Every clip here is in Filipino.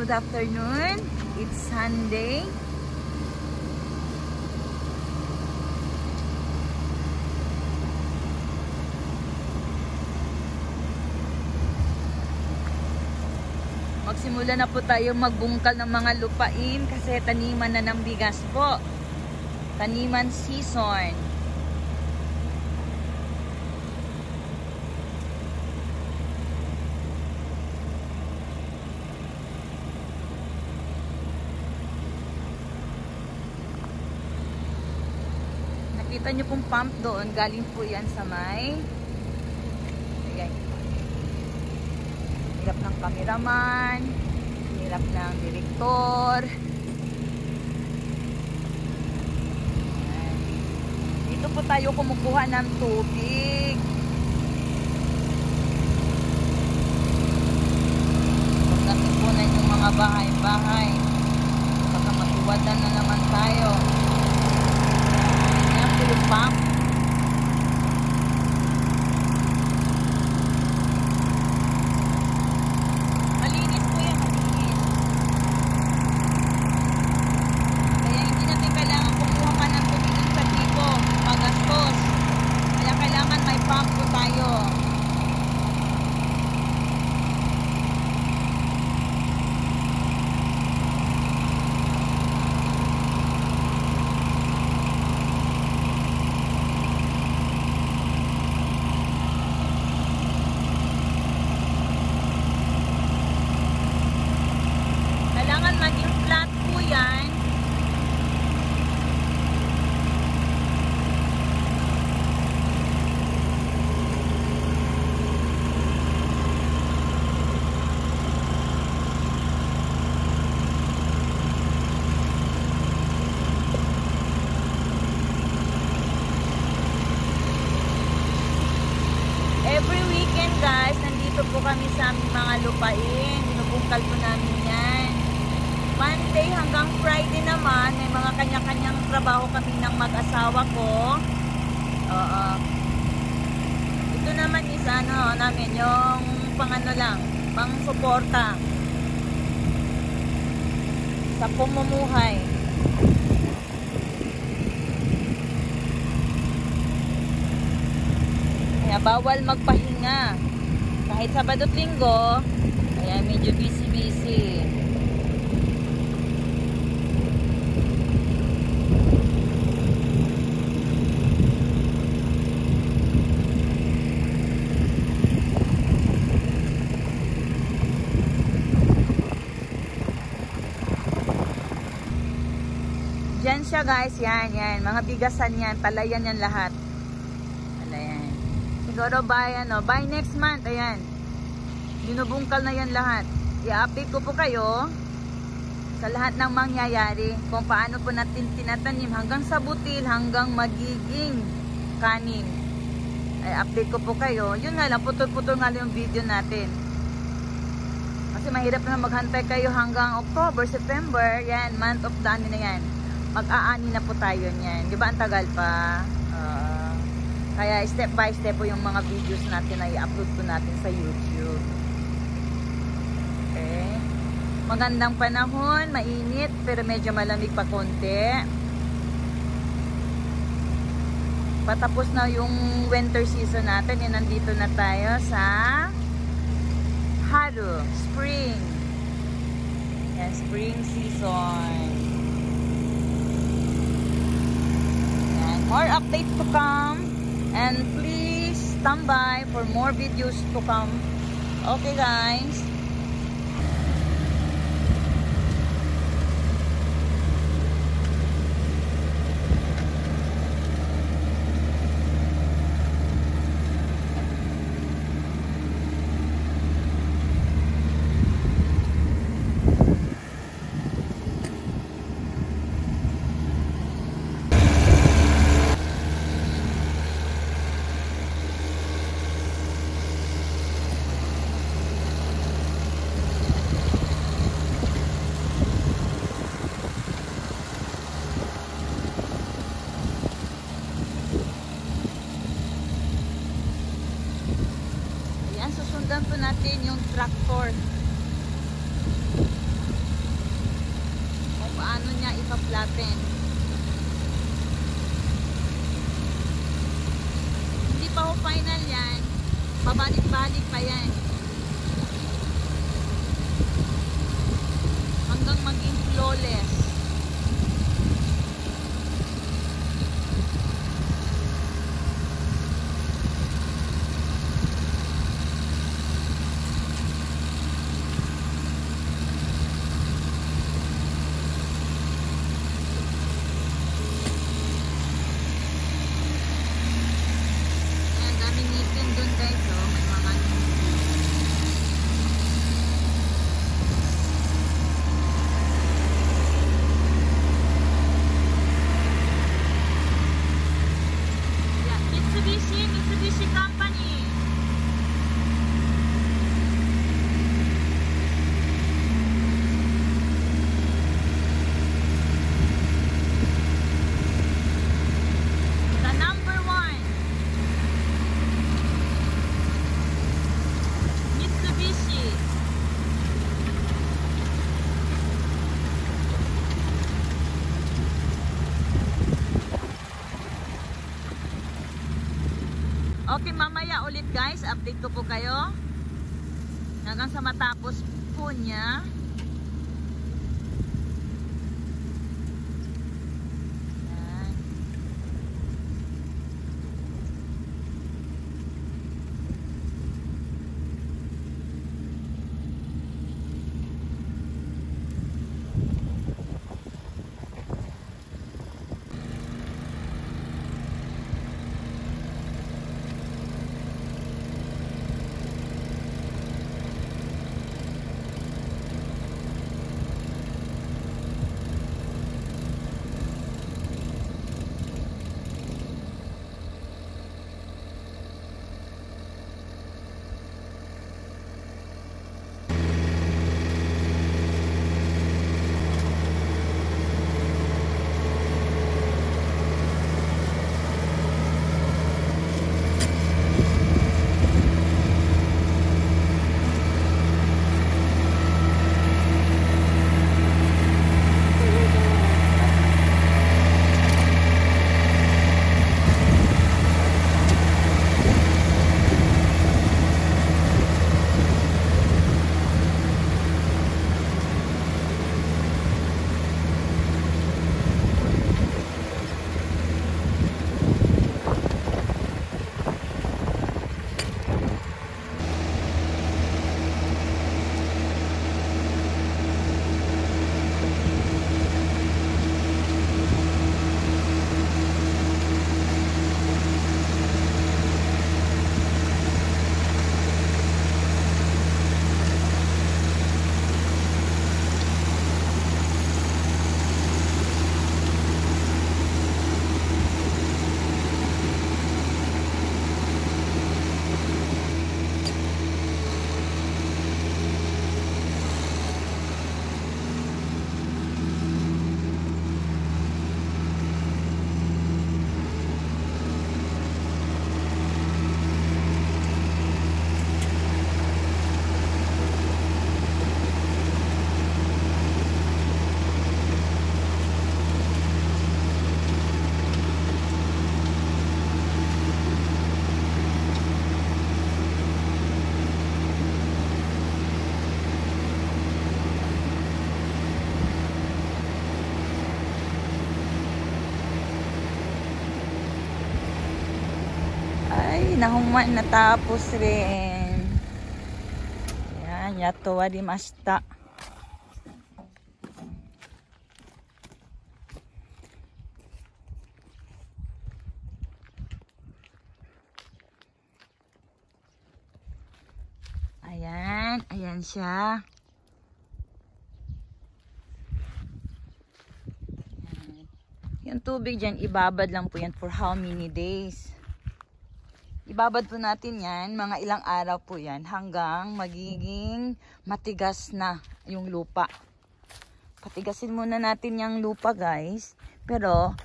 Good afternoon. It's Sunday. Magsimula na po tayo magbungkal ng mga lupain kasi taniman na ng bigas po. Taniman season. Nakita nyo pong pump doon, galing po yan sa may hirap ng cameraman, hirap ng direktor. Dito po tayo kumukuha ng tubig. Huwag natin punan yung mga bahay-bahay. Baka matuwadan na naman tayo. Ayan po yung pump. Every weekend guys, nandito po kami sa aming mga lupain. Binubungkal po namin yan. Monday hanggang Friday naman, may mga kanya-kanyang trabaho kami ng mag-asawa ko. Ito naman is namin, yung pang-ano lang, pang-suporta sa pamumuhay. Kaya bawal magpahinga. Kahit Sabado at Linggo, kaya medyo busy-busy. Diyan siya guys, yan. Mga bigasan yan, palayan yan lahat. Siguro by next month, ayan. Binubungkal na yan lahat. I-update ko po kayo sa lahat ng mangyayari kung paano po natin tinatanim hanggang sa butil, hanggang magiging kanin. Ay, update ko po kayo. Yun nga lang, putol-putol nga lang yung video natin. Kasi mahirap na maghantay kayo hanggang October, September. Yan, month of the ano na yan. Mag-aani na po tayo niyan. Di ba ang tagal pa? Kaya step by step po yung mga videos natin na i-upload po natin sa YouTube. Okay. Magandang panahon, mainit, pero medyo malamig pa konti. Patapos na yung winter season natin. Yan, nandito na tayo sa Haru, spring. Yan, spring season. Yan, more updates to come. And please stand by for more videos to come. Okay guys. Sundan po natin yung tractor. paano niya ipa-flatten. Hindi pa ho final yan. Pabalik-balik pa yan. Hanggang maging flawless. Mitsubishi Company. The number one. Mitsubishi. Okay, mamaya ulit guys, update ko po kayo hanggang sa matapos po niya. Yan. Nahuman natapos rin. Yan, yato wa di masta. Ayan, ayan siya. Ayan. Yung tubig dyan, ibabad lang po yan for how many days? Ibabad po natin yan, mga ilang araw po yan, hanggang magiging matigas na yung lupa. Patigasin muna natin yung lupa guys. Pero,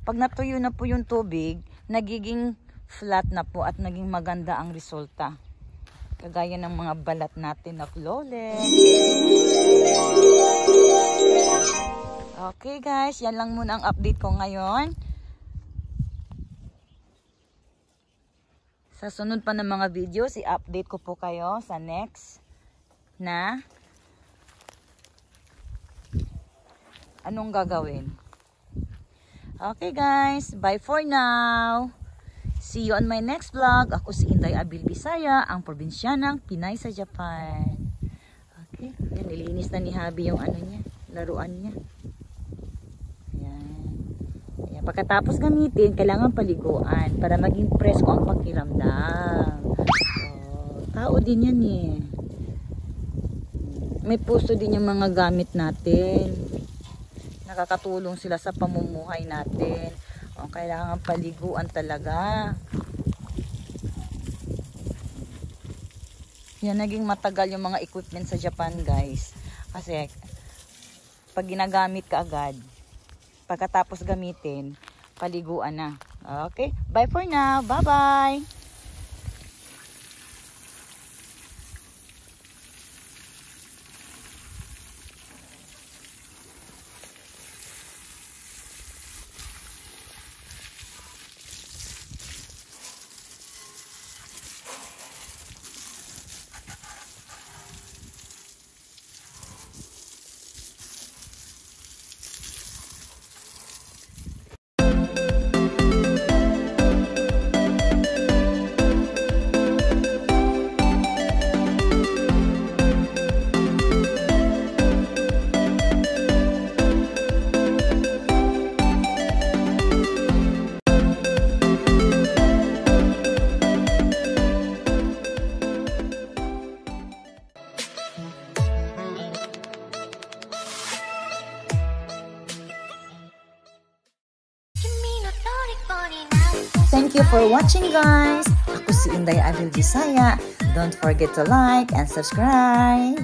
pag natuyo na po yung tubig, nagiging flat na po at naging maganda ang resulta. Kagaya ng mga balat natin na flawless. Okay guys, yan lang muna ang update ko ngayon. Sa sunod pa ng mga videos, i-update ko po kayo sa next na anong gagawin. Okay guys, bye for now. See you on my next vlog. Ako si Inday Abil Bisaya, ang probinsyanang Pinay sa Japan. Okay, yan, nilinis na ni Habi yung ano niya, laruan niya. Ayan, pagkatapos gamitin, kailangan paliguan para maging presko ang pakiramdam. Tao din yan eh. May puso din yung mga gamit natin. Nakakatulong sila sa pamumuhay natin. Kailangan paliguan talaga. Yan, naging matagal yung mga equipment sa Japan guys. Kasi pag ginagamit ka agad, pagkatapos gamitin, paliguan na. Okay, bye for now. Bye bye. Thank you for watching guys. Ako si Inday Abil Bisaya. Don't forget to like and subscribe.